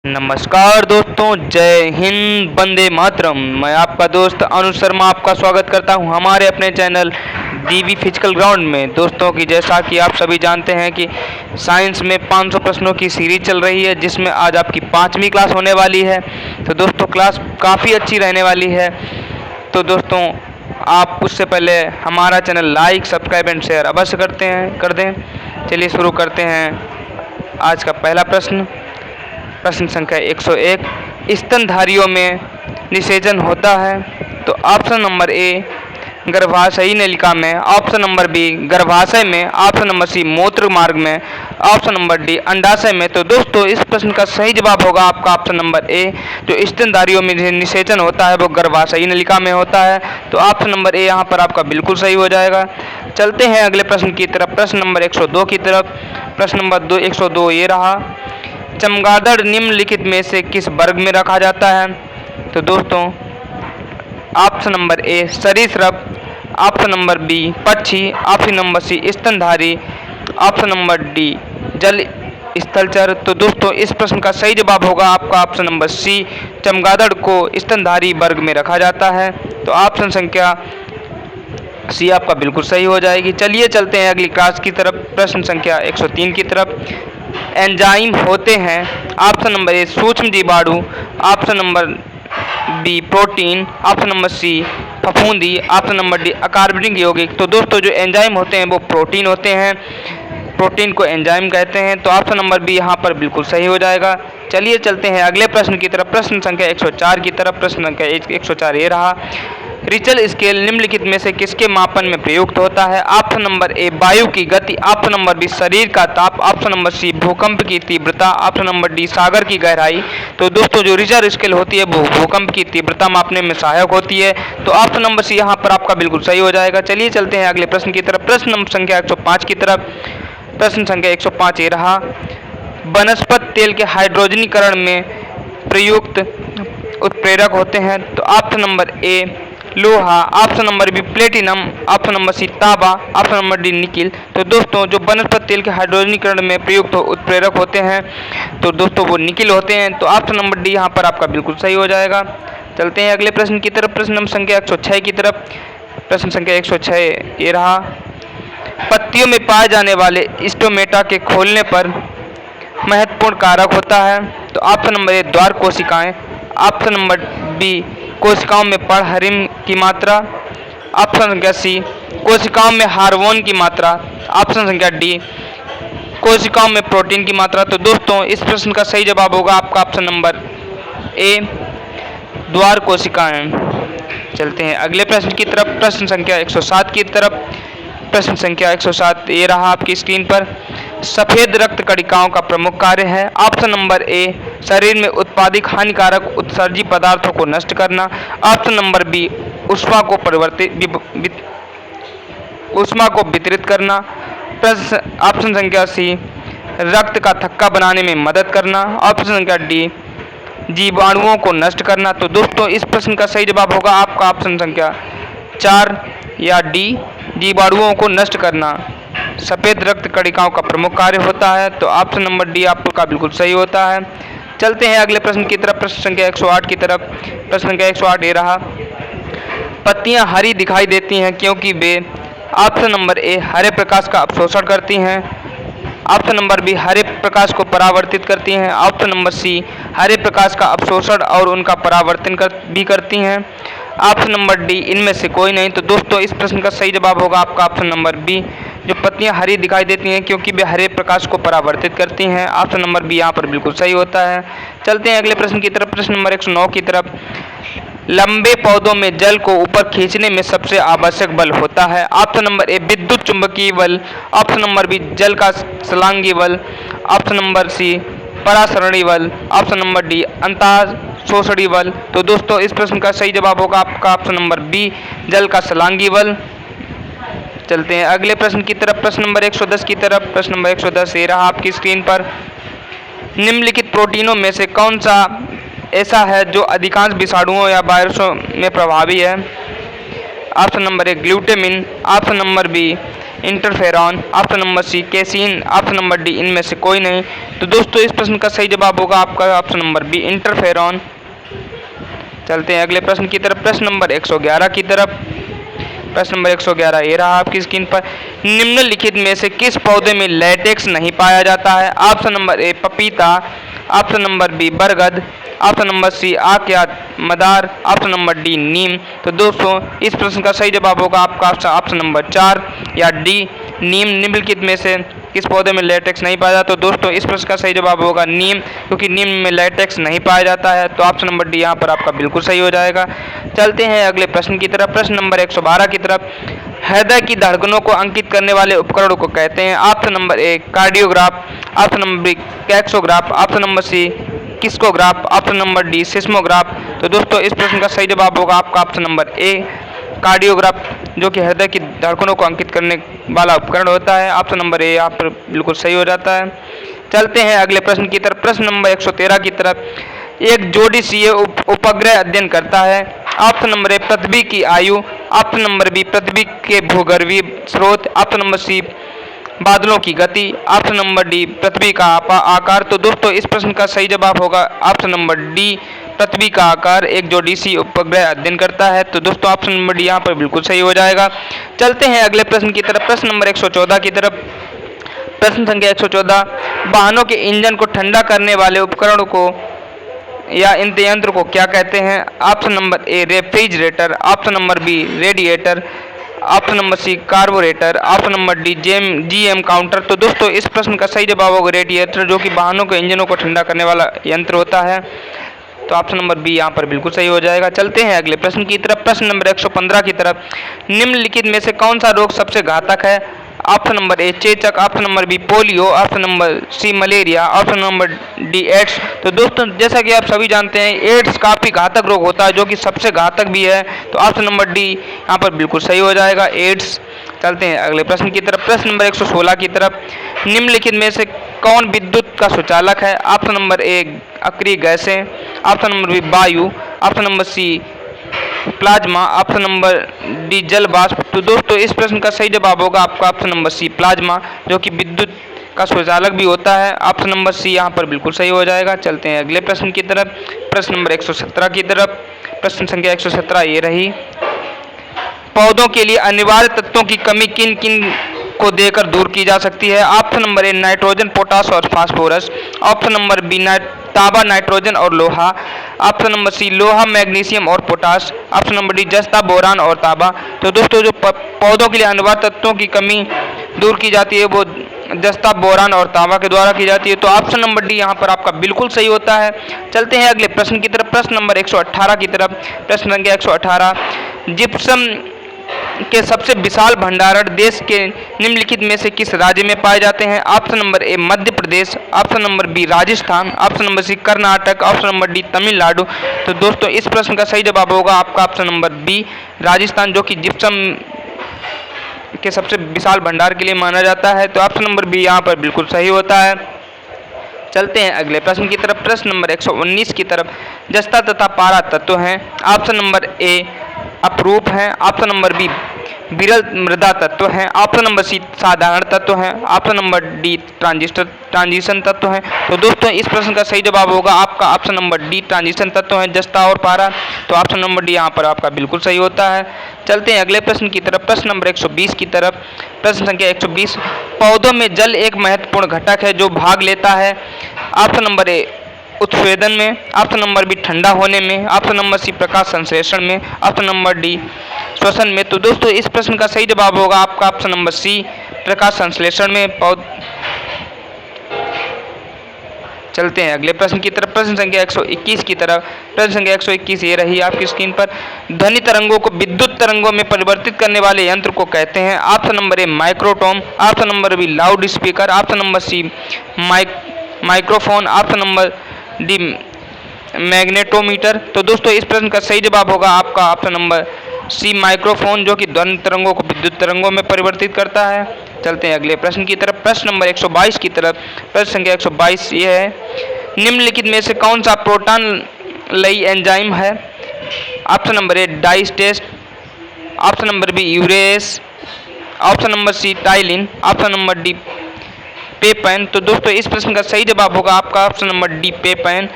नमस्कार दोस्तों, जय हिंद, वंदे मातरम। मैं आपका दोस्त अनुज शर्मा आपका स्वागत करता हूं हमारे अपने चैनल डीवी फिजिकल ग्राउंड में। दोस्तों की जैसा कि आप सभी जानते हैं कि साइंस में 500 प्रश्नों की सीरीज चल रही है, जिसमें आज आपकी 5वीं क्लास होने वाली है। तो दोस्तों क्लास काफ़ी अच्छी रहने वाली है। तो दोस्तों आप उससे पहले हमारा channel like, subscribe and share अवश्य कर दें। चलिए शुरू करते हैं आज का पहला प्रश्न। प्रश्न संख्या 101, स्तनधारियों में निषेचन होता है। तो ऑप्शन नंबर ए गर्भाशयी नलिका में, ऑप्शन नंबर बी गर्भाशय में, ऑप्शन नंबर सी मूत्र मार्ग में, ऑप्शन नंबर डी अंडाशय में। तो दोस्तों इस प्रश्न का सही जवाब होगा आपका ऑप्शन नंबर ए। जो स्तनधारियों में निषेचन होता है वो गर्भाशयी नलिका में होता है। तो ऑप्शन नंबर ए यहाँ पर आपका बिल्कुल सही हो जाएगा। चलते हैं अगले प्रश्न की तरफ, प्रश्न नंबर 102 की तरफ। प्रश्न नंबर 102 ये रहा, चमगादड़ निम्नलिखित में से किस वर्ग में रखा जाता है। तो दोस्तों ऑप्शन नंबर ए सरीसृप, ऑप्शन नंबर बी पक्षी, ऑप्शन नंबर सी स्तनधारी, ऑप्शन नंबर डी जल स्थलचर। तो दोस्तों इस प्रश्न का सही जवाब होगा आपका ऑप्शन नंबर सी, चमगादड़ को स्तनधारी वर्ग में रखा जाता है। तो ऑप्शन संख्या सी आपका बिल्कुल सही हो जाएगी। चलिए चलते हैं अगली क्लास की तरफ, प्रश्न संख्या 103 की तरफ। एंजाइम होते हैं, ऑप्शन नंबर ए सूक्ष्म जीवाणु, option number B protein, option number C फफूंदी, ऑप्शन नंबर डी अकार्बनिक यौगिक। तो दोस्तों जो एंजाइम होते हैं वो प्रोटीन होते हैं, प्रोटीन को एंजाइम कहते हैं। तो ऑप्शन नंबर बी यहाँ पर बिल्कुल सही हो जाएगा। चलिए चलते हैं अगले प्रश्न की तरफ, प्रश्न संख्या 104 की तरफ। प्रश्न संख्या 104 ये रहा, रिचल स्केल निम्नलिखित में से किसके मापन में प्रयुक्त होता है। ऑप्शन नंबर ए वायु की गति, ऑप्शन नंबर बी शरीर का ताप, ऑप्शन नंबर सी भूकंप की तीव्रता, ऑप्शन नंबर डी सागर की गहराई। तो दोस्तों जो रिचल स्केल होती है वो भूकंप की तीव्रता मापने में सहायक होती है। तो ऑप्शन नंबर सी यहाँ पर आपका बिल्कुल सही हो जाएगा। चलिए चलते हैं अगले प्रश्न की तरफ, प्रश्न नंबर संख्या 105 की तरफ। प्रश्न संख्या 105 ये रहा, वनस्पति तेल के हाइड्रोजनीकरण में प्रयुक्त उत्प्रेरक होते हैं। तो ऑप्शन नंबर ए लोहा, option number B platinum, option number C तांबा, ऑप्शन नंबर डी निकिल। तो दोस्तों जो वनस्पति तेल के हाइड्रोजनीकरण में प्रयुक्त उत्प्रेरक होते हैं तो दोस्तों वो निकिल होते हैं। तो ऑप्शन नंबर डी यहाँ पर आपका बिल्कुल सही हो जाएगा। चलते हैं अगले प्रश्न की तरफ, प्रश्न नंबर संख्या 106 की तरफ। प्रश्न संख्या 106 ये रहा, पत्तियों में पाए जाने वाले स्टोमेटा के खोलने पर महत्वपूर्ण कारक होता है। तो ऑप्शन नंबर ए द्वार कोशिकाएं, ऑप्शन नंबर बी कोशिकाओं में पर्णहरिम की मात्रा, ऑप्शन संख्या सी कोशिकाओं में हार्मोन की मात्रा, ऑप्शन संख्या डी कोशिकाओं में प्रोटीन की मात्रा। तो दोस्तों इस प्रश्न का सही जवाब होगा आपका ऑप्शन नंबर ए द्वार कोशिकाएं। चलते हैं अगले प्रश्न की तरफ, प्रश्न संख्या 107 की तरफ। प्रश्न संख्या 107 ये रहा आपकी स्क्रीन पर, सफेद रक्त कणिकाओं का प्रमुख कार्य है। ऑप्शन नंबर ए शरीर में उत्पादित हानिकारक उत्सर्जी पदार्थों को नष्ट करना, ऑप्शन नंबर बी ऊष्मा को वितरित करना, ऑप्शन संख्या सी रक्त का थक्का बनाने में मदद करना, ऑप्शन संख्या डी जीवाणुओं को नष्ट करना। तो दोस्तों इस प्रश्न का सही जवाब होगा आपका ऑप्शन संख्या 4 या डी जीवाणुओं को नष्ट करना सफेद रक्त कणिकाओं का प्रमुख कार्य होता है। तो ऑप्शन नंबर डी आपका बिल्कुल सही होता है। चलते हैं अगले प्रश्न की तरफ, प्रश्न संख्या 108 की तरफ। प्रश्न संख्या 108 ये रहा, पत्तियां हरी दिखाई देती हैं क्योंकि वे, ऑप्शन नंबर ए हरे प्रकाश का अवशोषण करती हैं, ऑप्शन नंबर बी हरे प्रकाश को परावर्तित करती हैं, ऑप्शन नंबर सी हरे प्रकाश का अवशोषण और उनका परावर्तन भी करती हैं, ऑप्शन नंबर डी इनमें से कोई नहीं। तो दोस्तों इस प्रश्न का सही जवाब होगा आपका ऑप्शन नंबर बी, जो पत्तियां हरी दिखाई देती हैं क्योंकि वे हरे प्रकाश को परावर्तित करती हैं। ऑप्शन नंबर बी यहाँ पर बिल्कुल सही होता है। चलते हैं अगले प्रश्न की तरफ, प्रश्न नंबर 109 की तरफ। लंबे पौधों में जल को ऊपर खींचने में सबसे आवश्यक बल होता है। ऑप्शन नंबर ए विद्युत चुंबकीय बल, ऑप्शन नंबर बी जल का छलांगी बल, ऑप्शन नंबर सी परासरणी बल, ऑप्शन नंबर डी अंतः शोषणी बल। तो दोस्तों इस प्रश्न का सही जवाब होगा आपका ऑप्शन नंबर बी जल का छलांगी बल। चलते हैं अगले प्रश्न की तरफ, प्रश्न नंबर 110 की तरफ। प्रश्न नंबर 110 ये रहा आपकी स्क्रीन पर, निम्नलिखित प्रोटीनों में से कौन सा ऐसा है जो अधिकांश विषाणुओं या वायरसों में प्रभावी है। Option number A glutamine, option number B interferon, option number C casein, option number D इनमें से कोई नहीं। तो दोस्तों इस प्रश्न का सही जवाब होगा आपका ऑप्शन नंबर बी इंटरफेरॉन। चलते हैं अगले प्रश्न की तरफ, प्रश्न नंबर 111 की तरफ। प्रश्न नंबर 111 ये रहा आपकी स्क्रीन पर। निम्नलिखित में से किस पौधे में लैटेक्स नहीं पाया जाता है? ऑप्शन नंबर ए पपीता, ऑप्शन नंबर बी बरगद, ऑप्शन नंबर सी आक या मदार, ऑप्शन नंबर डी नीम। तो दोस्तों इस प्रश्न का सही जवाब होगा आपका ऑप्शन नंबर 4 या डी नीम। निम्नलिखित में से किस पौधे में लेटेक्स नहीं पाया जाता? तो दोस्तों इस प्रश्न का सही जवाब होगा नीम, क्योंकि नीम में लेटेक्स नहीं पाया जाता है। तो ऑप्शन नंबर डी यहाँ पर आपका बिल्कुल सही हो जाएगा। चलते हैं अगले प्रश्न की तरफ, प्रश्न नंबर 112 की तरफ। हृदय की धड़कनों को अंकित करने वाले उपकरण को कहते हैं? Option number A cardiograph, option number B कैक्सोग्राफ, ऑप्शन नंबर सी किस्कोग्राफ, ऑप्शन नंबर डी सिस्मोग्राफ। तो दोस्तों इस प्रश्न का सही जवाब होगा आपका ऑप्शन नंबर ए कार्डियोग्राफ, जो कि हृदय की धड़कनों को अंकित करने वाला उपकरण होता है। ऑप्शन नंबर ए यहाँ पर बिल्कुल सही हो जाता है। चलते हैं अगले प्रश्न की तरफ, प्रश्न नंबर 113 की तरफ। एक ज्योतिषीय उपग्रह अध्ययन करता है? ऑप्शन नंबर ए पृथ्वी की आयु, ऑप्शन नंबर बी पृथ्वी के भूगर्भीय स्रोत, ऑप्शन नंबर सी बादलों की गति, ऑप्शन नंबर डी पृथ्वी का आकार। तो दोस्तों इस प्रश्न का सही जवाब होगा ऑप्शन नंबर डी पृथ्वी का आकार एक ज्योतिषीय उपग्रह अध्ययन करता है। तो दोस्तों ऑप्शन नंबर डी यहाँ पर बिल्कुल सही हो जाएगा। चलते हैं अगले प्रश्न की तरफ, प्रश्न नंबर 114 की तरफ। प्रश्न संख्या 114, वाहनों के इंजन को ठंडा करने वाले उपकरण को या इन यंत्र को क्या कहते हैं? Option number A refrigerator, option number B radiator, option number C carburettor, option number D GM counter. तो दोस्तों इस प्रश्न का सही जवाब होगा रेडिएटर, जो कि वाहनों के इंजनों को ठंडा करने वाला यंत्र होता है। तो ऑप्शन नंबर बी यहाँ पर बिल्कुल सही हो जाएगा। चलते हैं अगले प्रश्न की तरफ, प्रश्न नंबर 115 की तरफ। निम्नलिखित में से कौन सा रोग सबसे घातक है? ऑप्शन नंबर ए चेचक, option number B polio, option number C malaria, option number D AIDS. तो दोस्तों जैसा कि आप सभी जानते हैं एड्स काफ़ी घातक रोग होता है, जो कि सबसे घातक भी है। तो ऑप्शन नंबर डी यहाँ पर बिल्कुल सही हो जाएगा, एड्स। चलते हैं अगले प्रश्न की तरफ, प्रश्न नंबर 116 की तरफ। निम्नलिखित में से कौन विद्युत का सुचालक है? ऑप्शन नंबर ए अक्रिय गैसें, ऑप्शन नंबर बी वायु, option number C plasma, option number D जल वाष्प। तो दोस्तों इस प्रश्न का सही जवाब होगा आपका ऑप्शन नंबर सी प्लाज्मा, जो कि विद्युत का सुचालक भी होता है। ऑप्शन नंबर सी यहाँ पर बिल्कुल सही हो जाएगा। चलते हैं अगले प्रश्न की तरफ, प्रश्न नंबर 117 की तरफ। प्रश्न संख्या 117 ये रही। पौधों के लिए अनिवार्य तत्वों की कमी किन किन को देकर दूर की जा सकती है? Option number A nitrogen, potash और फास्फोरस, ऑप्शन नंबर बी तांबा, नाइट्रोजन और लोहा, ऑप्शन नंबर सी लोहा, मैग्नीशियम और पोटास, ऑप्शन नंबर डी जस्ता, बोरान और तांबा। तो दोस्तों जो पौधों के लिए अनिवार्य तत्वों की कमी दूर की जाती है वो जस्ता, बोरान और तांबा के द्वारा की जाती है। तो ऑप्शन नंबर डी यहाँ पर आपका बिल्कुल सही होता है। चलते हैं अगले प्रश्न की तरफ, प्रश्न नंबर 118 की तरफ। प्रश्न संख्या 118, जिप्सम के सबसे विशाल भंडारण देश के निम्नलिखित में से किस राज्य में पाए जाते हैं? Option number A Madhya Pradesh, option number B Rajasthan, option number C Karnataka, option number D Tamil Nadu. तो दोस्तों इस प्रश्न का सही जवाब होगा आपका ऑप्शन नंबर बी राजस्थान, जो कि जिप्सम के सबसे विशाल भंडार के लिए माना जाता है। तो ऑप्शन नंबर बी यहाँ पर बिल्कुल सही होता है। चलते हैं अगले प्रश्न की तरफ, प्रश्न नंबर 119 की तरफ। जस्ता तथा पारा तत्व हैं? ऑप्शन नंबर ए अपरूप हैं, ऑप्शन नंबर बी विरल मृदा तत्व हैं, ऑप्शन नंबर सी साधारण तत्व हैं, ऑप्शन नंबर डी ट्रांजिशन तत्व हैं। तो दोस्तों इस प्रश्न का सही जवाब होगा आपका ऑप्शन नंबर डी ट्रांजिशन तत्व हैं, जस्ता और पारा। तो ऑप्शन नंबर डी यहाँ पर आपका बिल्कुल सही होता है। चलते हैं अगले प्रश्न की तरफ, प्रश्न नंबर 120 की तरफ। प्रश्न संख्या 120, पौधों में जल एक महत्वपूर्ण घटक है जो भाग लेता है? ऑप्शन नंबर ए उत्सवेदन में, ऑप्शन नंबर बी ठंडा होने में, ऑप्शन नंबर सी प्रकाश संश्लेषण में, ऑप्शन नंबर डी श्वसन में। तो दोस्तों इस प्रश्न का सही जवाब होगा आपका ऑप्शन नंबर सी प्रकाश संश्लेषण में। चलते हैं अगले प्रश्न की तरफ, प्रश्न संख्या 121 की तरफ। प्रश्न संख्या 121 ये रही आपकी स्क्रीन पर। ध्वनि तरंगों को विद्युत तरंगों में परिवर्तित करने वाले यंत्र को कहते हैं? Option number A microtome, option number B loud speaker, option number C microphone, option number D magnetometer. तो दोस्तों इस प्रश्न का सही जवाब होगा आपका ऑप्शन नंबर सी माइक्रोफोन, जो कि ध्वनि तरंगों को विद्युत तरंगों में परिवर्तित करता है। चलते हैं अगले प्रश्न की तरफ, प्रश्न नंबर 122 की तरफ। प्रश्न संख्या 122 ये है। निम्नलिखित में से कौन सा प्रोटॉन लई एंजाइम है? Option number A diastase, option number B urease, option number C ptyalin, option number D papain. तो दोस्तों इस प्रश्न का सही जवाब होगा आपका ऑप्शन नंबर डी पेपेन,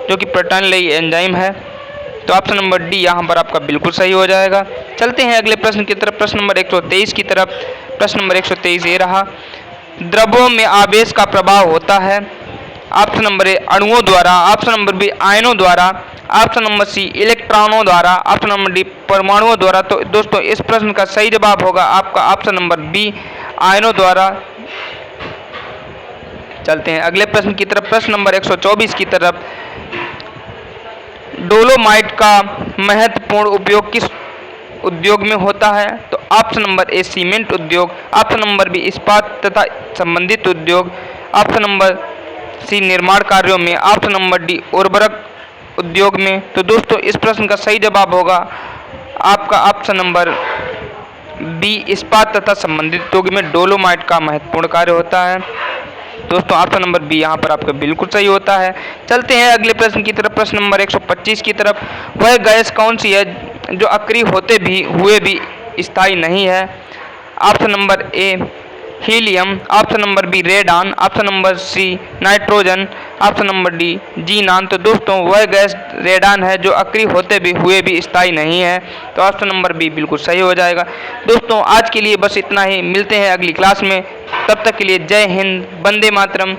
जो कि प्रोटॉनलेई एंजाइम है। तो ऑप्शन नंबर डी यहाँ पर आपका बिल्कुल सही हो जाएगा। चलते हैं अगले प्रश्न की तरफ, प्रश्न नंबर 123 की तरफ। प्रश्न नंबर 123 ये रहा, द्रवों में आवेश का प्रभाव होता है ऑप्शन नंबर ए अणुओं द्वारा, ऑप्शन नंबर बी आयनों द्वारा, ऑप्शन नंबर सी इलेक्ट्रॉनों द्वारा, ऑप्शन नंबर डी परमाणुओं द्वारा। तो दोस्तों इस प्रश्न का सही जवाब होगा आपका ऑप्शन नंबर बी आयनों द्वारा। चलते हैं अगले प्रश्न की तरफ, प्रश्न नंबर 124 की तरफ। डोलोमाइट का महत्वपूर्ण उपयोग किस उद्योग में होता है? तो ऑप्शन नंबर ए सीमेंट उद्योग, ऑप्शन नंबर बी इस्पात तथा संबंधित उद्योग, ऑप्शन नंबर सी निर्माण कार्यों में, ऑप्शन नंबर डी उर्वरक उद्योग में। तो दोस्तों इस प्रश्न का सही जवाब होगा आपका ऑप्शन नंबर बी इस्पात तथा संबंधित उद्योग में डोलोमाइट का महत्वपूर्ण कार्य होता है। दोस्तों ऑप्शन नंबर बी यहाँ पर आपका बिल्कुल सही होता है। चलते हैं अगले प्रश्न की तरफ, प्रश्न नंबर 125 की तरफ। वह गैस कौन सी है जो अक्रिय होते भी हुए भी स्थायी नहीं है? Option number A helium, option number B radon, option number C nitrogen, option number D xenon. तो दोस्तों वह गैस रेडान है जो अक्रिय होते भी हुए भी स्थायी नहीं है। तो ऑप्शन नंबर बी बिल्कुल सही हो जाएगा। दोस्तों आज के लिए बस इतना ही, मिलते हैं अगली क्लास में। तब तक के लिए जय हिंद, वंदे मातरम।